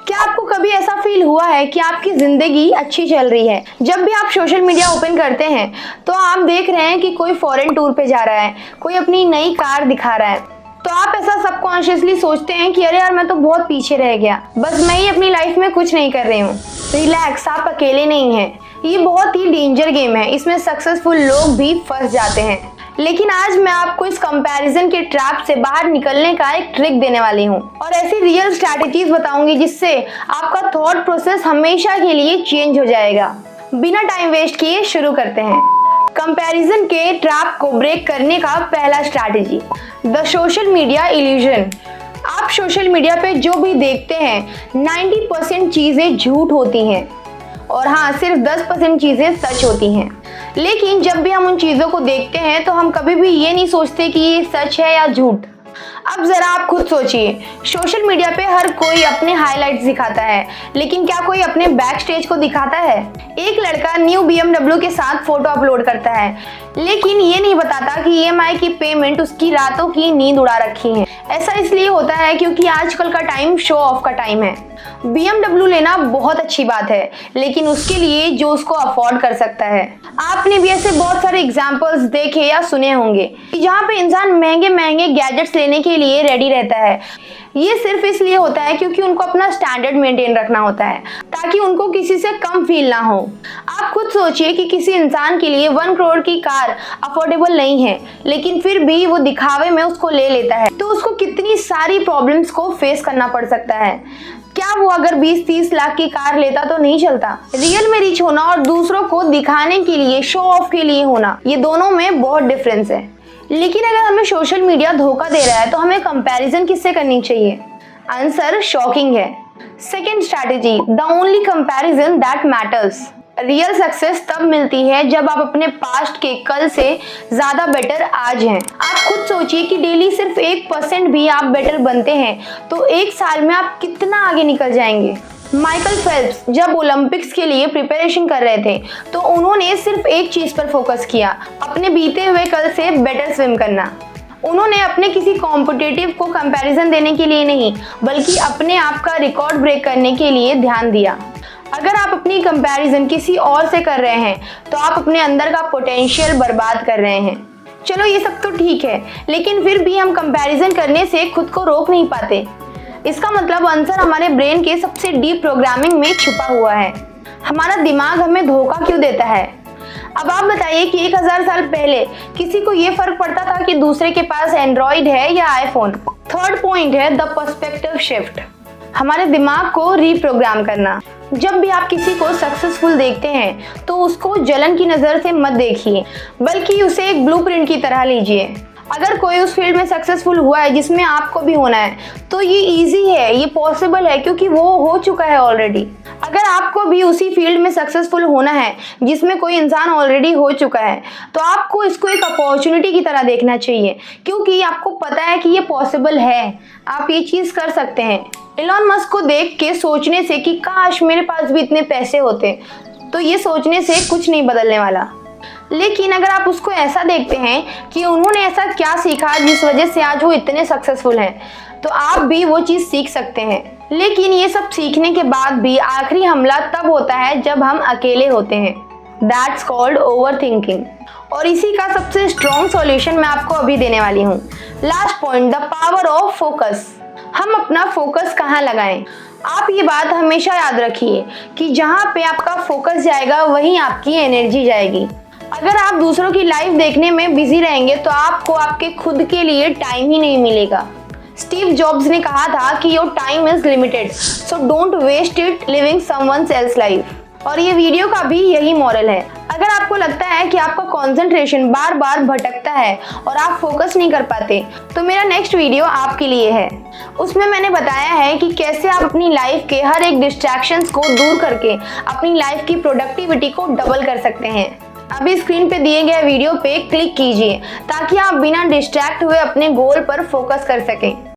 क्या आपको कभी ऐसा फील हुआ है कि आपकी जिंदगी अच्छी चल रही है, जब भी आप सोशल मीडिया ओपन करते हैं तो आप देख रहे हैं कि कोई फॉरेन टूर पे जा रहा है, कोई अपनी नई कार दिखा रहा है, तो आप ऐसा सबकॉन्शियसली सोचते हैं कि अरे यार मैं तो बहुत पीछे रह गया, बस मैं ही अपनी लाइफ में कुछ नहीं कर रही हूँ। रिलैक्स, आप अकेले नहीं हैं। ये बहुत ही डेंजर गेम है, इसमें सक्सेसफुल लोग भी फंस जाते हैं। लेकिन आज मैं आपको इस कंपैरिजन के ट्रैप से बाहर निकलने का एक ट्रिक देने वाली हूँ और ऐसी रियल स्ट्रैटेजीज बताऊंगी जिससे आपका थॉट प्रोसेस हमेशा के लिए चेंज हो जाएगा। बिना टाइम वेस्ट किए शुरू करते हैं। कंपैरिजन के ट्रैप को ब्रेक करने का पहला strategy, the social media illusion. आप सोशल मीडिया पे जो भी देखते हैं 90% चीजें झूठ होती हैं और हाँ, सिर्फ 10% चीजें सच होती हैं। लेकिन जब भी हम उन चीजों को देखते हैं तो हम कभी भी ये नहीं सोचते कि ये सच है या झूठ। अब जरा आप खुद सोचिए, सोशल मीडिया पे हर कोई अपने हाइलाइट्स दिखाता है, लेकिन क्या कोई अपने बैक स्टेज को दिखाता है? एक लड़का न्यू BMW के साथ फोटो अपलोड करता है, लेकिन ये नहीं बताता कि EMI की पेमेंट उसकी रातों की नींद उड़ा रखी है। ऐसा इसलिए होता है क्योंकि आजकल का टाइम शो ऑफ का टाइम है। BMW लेना बहुत अच्छी बात है, लेकिन उसके लिए जो उसको अफोर्ड कर सकता है। आपने भी ऐसे बहुत सारे एग्जाम्पल्स देखे या सुने होंगे जहाँ पे इंसान महंगे महंगे गैजेट्स लेने के लिए रेडी रहता है। ये सिर्फ इसलिए होता है क्योंकि उनको अपना स्टैंडर्ड मेंटेन रखना होता है ताकि उनको किसी से कम फील ना हो। आप खुद सोचिए कि किसी इंसान के लिए 1 करोड़ की कार अफोर्डेबल नहीं है, लेकिन फिर भी वो दिखावे में उसको ले लेता है, तो उसको कितनी सारी प्रॉब्लम्स को फेस करना पड़ सकता है। क्या वो अगर 20-30 लाख की कार लेता तो नहीं चलता? रियल में रिच होना और दूसरों को दिखाने के लिए, शो ऑफ के लिए होना, ये दोनों में बहुत डिफरेंस है। लेकिन अगर हमें सोशल मीडिया धोखा दे रहा है तो हमें कंपैरिजन किससे करनी चाहिए? आंसर शॉकिंग है। Second strategy, the only comparison that matters. Real success तब मिलती है जब आप अपने पास्ट के कल से ज्यादा बेटर आज हैं। आप खुद सोचिए कि डेली सिर्फ 1% भी आप बेटर बनते हैं तो 1 साल में आप कितना आगे निकल जाएंगे। माइकल फेल्प्स जब ओलंपिक्स के लिए प्रिपरेशन कर रहे थे तो उन्होंने सिर्फ एक चीज पर फोकस किया, अपने बीते हुए कल से बेटर स्विम करना। उन्होंने अपने किसी कॉम्पिटिटिव को कंपैरिजन देने के लिए नहीं, बल्कि अपने आप का रिकॉर्ड ब्रेक करने के लिए ध्यान दिया। अगर आप अपनी कंपैरिजन किसी और से कर रहे हैं तो आप अपने अंदर का पोटेंशियल बर्बाद कर रहे हैं। चलो ये सब तो ठीक है, लेकिन फिर भी हम कंपैरिजन करने से खुद को रोक नहीं पाते। इसका मतलब आंसर हमारे ब्रेन के सबसे डीप प्रोग्रामिंग में छुपा हुआ है। हमारा दिमाग हमें धोखा क्यों देता है? अब आप बताइए कि 1000 साल पहले किसी को ये फर्क पड़ता था कि दूसरे के पास एंड्रॉइड है या आईफोन? थर्ड पॉइंट है द पर्सपेक्टिव शिफ्ट, हमारे दिमाग को रीप्रोग्राम करना। जब भी आप किसी को सक्सेसफुल देखते हैं तो उसको जलन की नजर से मत देखिए, बल्कि उसे एक ब्लूप्रिंट की तरह लीजिए। अगर कोई उस फील्ड में सक्सेसफुल हुआ है जिसमें आपको भी होना है तो ये इजी है, ये पॉसिबल है क्योंकि वो हो चुका है ऑलरेडी। अगर आपको भी उसी फील्ड में सक्सेसफुल होना है जिसमें कोई इंसान ऑलरेडी हो चुका है तो आपको इसको एक अपॉर्चुनिटी की तरह देखना चाहिए, क्योंकि आपको पता है कि ये पॉसिबल है, आप ये चीज कर सकते हैं। एलन मस्क को देख के सोचने से कि काश मेरे पास भी इतने पैसे होते, तो ये सोचने से कुछ नहीं बदलने वाला। लेकिन अगर आप उसको ऐसा देखते हैं कि उन्होंने ऐसा क्या सीखा जिस वजह से आज वो इतने सक्सेसफुल हैं, तो आप भी वो चीज सीख सकते हैं। लेकिन ये सब सीखने के बाद भी आखिरी हमला तब होता है जब हम अकेले होते हैं। That's called overthinking. और इसी का सबसे स्ट्रॉन्ग सॉल्यूशन मैं आपको अभी देने वाली हूँ। Last point, the power of focus. हम अपना फोकस कहाँ लगाएं? आप ये बात हमेशा याद रखिए कि जहाँ पे आपका फोकस जाएगा वहीं आपकी एनर्जी जाएगी। अगर आप दूसरों की लाइफ देखने में बिजी रहेंगे तो आपको आपके खुद के लिए टाइम ही नहीं मिलेगा। स्टीव जॉब्स ने कहा था कि your time is limited, so don't waste it living someone else life. और ये वीडियो का भी यही मॉरल है। अगर आपको लगता है कि आपका कंसंट्रेशन बार बार भटकता है और आप फोकस नहीं कर पाते, तो मेरा नेक्स्ट वीडियो आपके लिए है। उसमें मैंने बताया है कि कैसे आप अपनी लाइफ के हर एक डिस्ट्रैक्शंस को दूर करके अपनी लाइफ की प्रोडक्टिविटी को डबल कर सकते हैं। अभी स्क्रीन पे दिए गए वीडियो पे क्लिक कीजिए ताकि आप बिना डिस्ट्रैक्ट हुए अपने गोल पर फोकस कर सकें।